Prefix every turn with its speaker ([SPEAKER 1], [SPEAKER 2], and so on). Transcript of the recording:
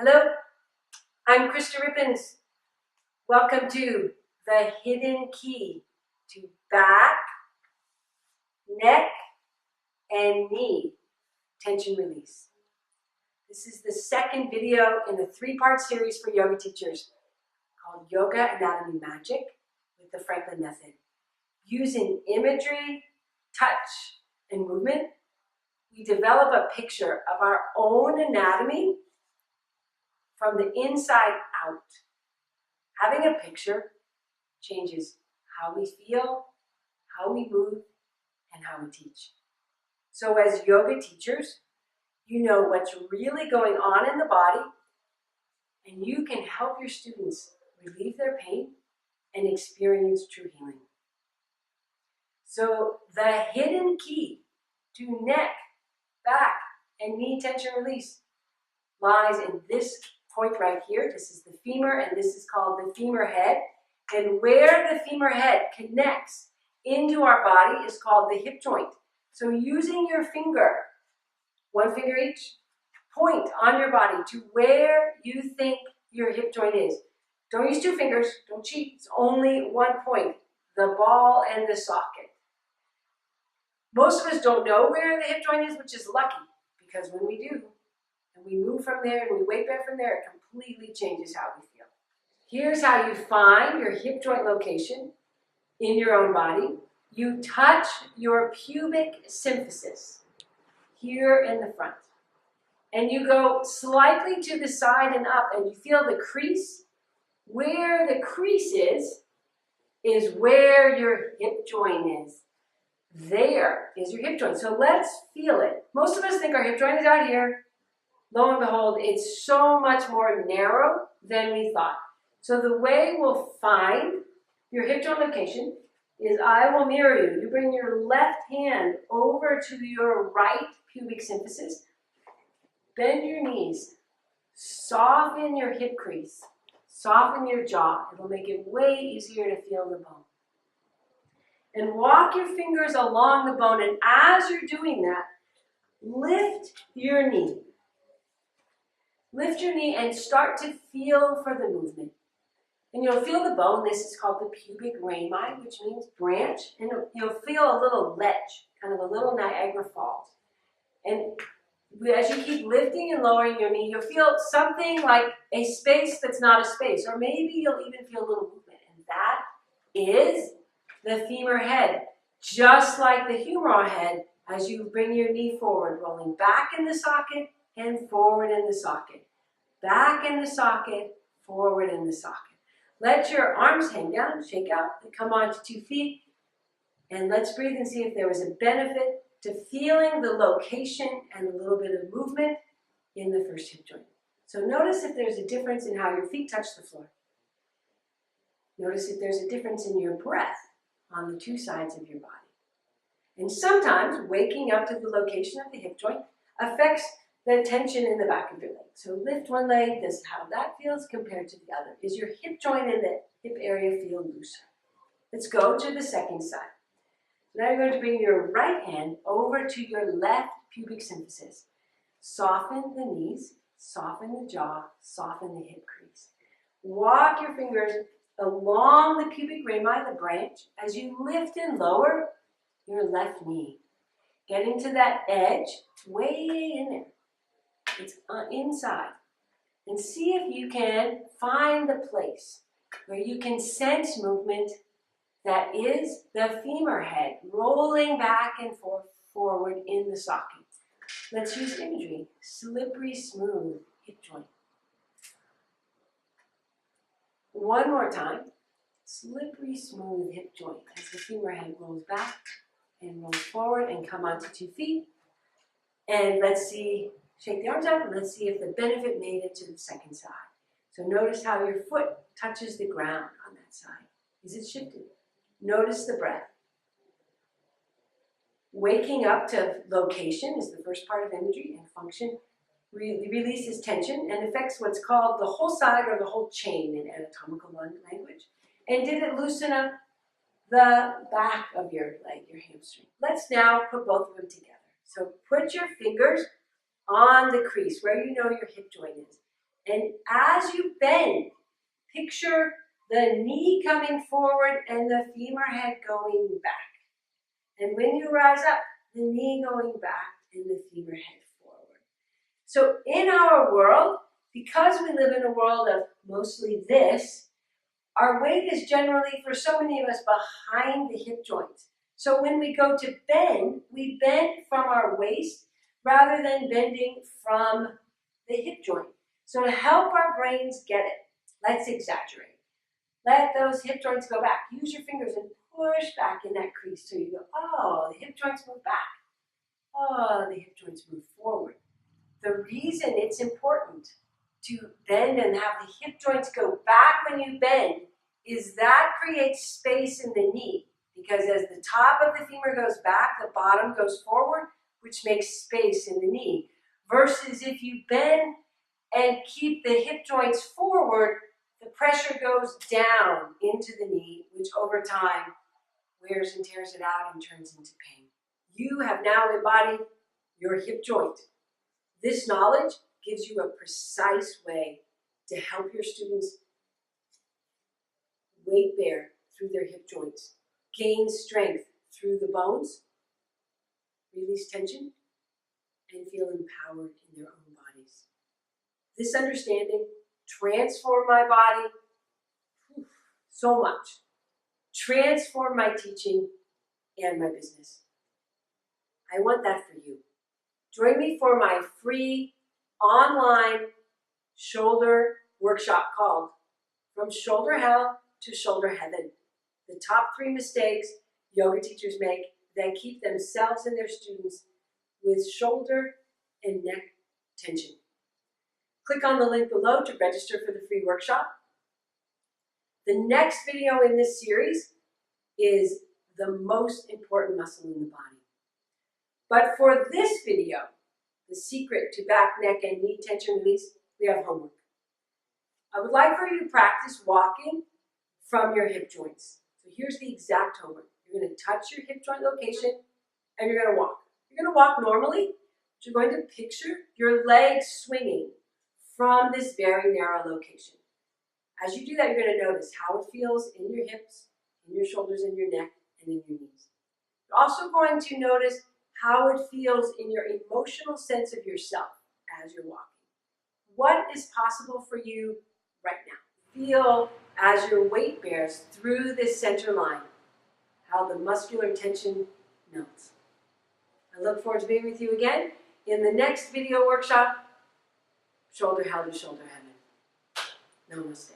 [SPEAKER 1] Hello, I'm Krista Rippins. Welcome to the hidden key to back, neck, and knee tension release. This is the second video in the three-part series for yoga teachers called Yoga Anatomy Magic with the Franklin Method. Using imagery, touch, and movement, we develop a picture of our own anatomy from the inside out. Having a picture changes how we feel, how we move, and how we teach. So as yoga teachers, you know what's really going on in the body, and you can help your students relieve their pain and experience true healing. So the hidden key to neck, back, and knee tension release lies in this point right here. This is the femur, and this is called the femur head. And where the femur head connects into our body is called the hip joint. So using your finger, one finger each, point on your body to where you think your hip joint is. Don't use two fingers, don't cheat. It's only one point, the ball and the socket. Most of us don't know where the hip joint is, which is lucky, because when we do, and we move from there and we wake back from there, it completely changes how we feel. Here's how you find your hip joint location in your own body. You touch your pubic symphysis here in the front. And you go slightly to the side and up, and you feel the crease. Where the crease is where your hip joint is. There is your hip joint. So let's feel it. Most of us think our hip joint is out here. Lo and behold, it's so much more narrow than we thought. So the way we'll find your hip joint location is I will mirror you. You bring your left hand over to your right pubic symphysis. Bend your knees. Soften your hip crease. Soften your jaw. It'll make it way easier to feel the bone. And walk your fingers along the bone. And as you're doing that, lift your knee. Lift your knee and start to feel for the movement. And you'll feel the bone. This is called the pubic rami, which means branch. And you'll feel a little ledge, kind of a little Niagara Falls. And as you keep lifting and lowering your knee, you'll feel something like a space that's not a space. Or maybe you'll even feel a little movement. And that is the femur head. Just like the humeral head, as you bring your knee forward, rolling back in the socket and forward in the socket. Back in the socket, forward in the socket. Let your arms hang down, shake out, and come onto 2 feet. And let's breathe and see if there was a benefit to feeling the location and a little bit of movement in the first hip joint. So notice if there's a difference in how your feet touch the floor. Notice if there's a difference in your breath on the 2 sides of your body. And sometimes waking up to the location of the hip joint affects the tension in the back of your leg. So lift one leg, this is how that feels compared to the other. Is your hip joint in the hip area feel looser? Let's go to the second side. Now you're going to bring your right hand over to your left pubic symphysis. Soften the knees, soften the jaw, soften the hip crease. Walk your fingers along the pubic rami, the branch, as you lift and lower your left knee. Getting to that edge, way in there. It's inside. And see if you can find the place where you can sense movement that is the femur head rolling back and forward in the socket. Let's use imagery. Slippery smooth hip joint. One more time. Slippery smooth hip joint as the femur head rolls back and rolls forward and come onto 2 feet. And let's see, shake the arms out, and let's see if the benefit made it to the second side. So notice how your foot touches the ground on that side. Is it shifted? Notice the breath. Waking up to location is the first part of imagery, and function releases tension and affects what's called the whole side or the whole chain in anatomical language. And did it loosen up the back of your leg, your hamstring? Let's now put both of them together. So put your fingers on the crease where you know your hip joint is. And as you bend, picture the knee coming forward and the femur head going back. And when you rise up, the knee going back and the femur head forward. So in our world, because we live in a world of mostly this, our weight is generally, for so many of us, behind the hip joints. So when we go to bend, we bend from our waist rather than bending from the hip joint. So to help our brains get it, let's exaggerate. Let those hip joints go back. Use your fingers and push back in that crease so you go, oh, the hip joints move back. Oh, the hip joints move forward. The reason it's important to bend and have the hip joints go back when you bend is that creates space in the knee, because as the top of the femur goes back, the bottom goes forward, which makes space in the knee. Versus if you bend and keep the hip joints forward, the pressure goes down into the knee, which over time wears and tears it out and turns into pain. You have now embodied your hip joint. This knowledge gives you a precise way to help your students weight bear through their hip joints, gain strength through the bones, release tension, and feel empowered in their own bodies. This understanding transformed my body so much, transformed my teaching and my business. I want that for you. Join me for my free online shoulder workshop called From Shoulder Hell to Shoulder Heaven. The top 3 mistakes yoga teachers make that keep themselves and their students with shoulder and neck tension. Click on the link below to register for the free workshop. The next video in this series is the most important muscle in the body. But for this video, the secret to back, neck, and knee tension release, we have homework. I would like for you to practice walking from your hip joints. So here's the exact homework. You're going to touch your hip joint location and you're going to walk. You're going to walk normally, but you're going to picture your legs swinging from this very narrow location. As you do that, you're going to notice how it feels in your hips, in your shoulders, in your neck, and in your knees. You're also going to notice how it feels in your emotional sense of yourself as you're walking. What is possible for you right now? Feel as your weight bears through this center line, how the muscular tension melts. I look forward to being with you again in the next video workshop, Shoulder Hell to Shoulder Heaven. Namaste.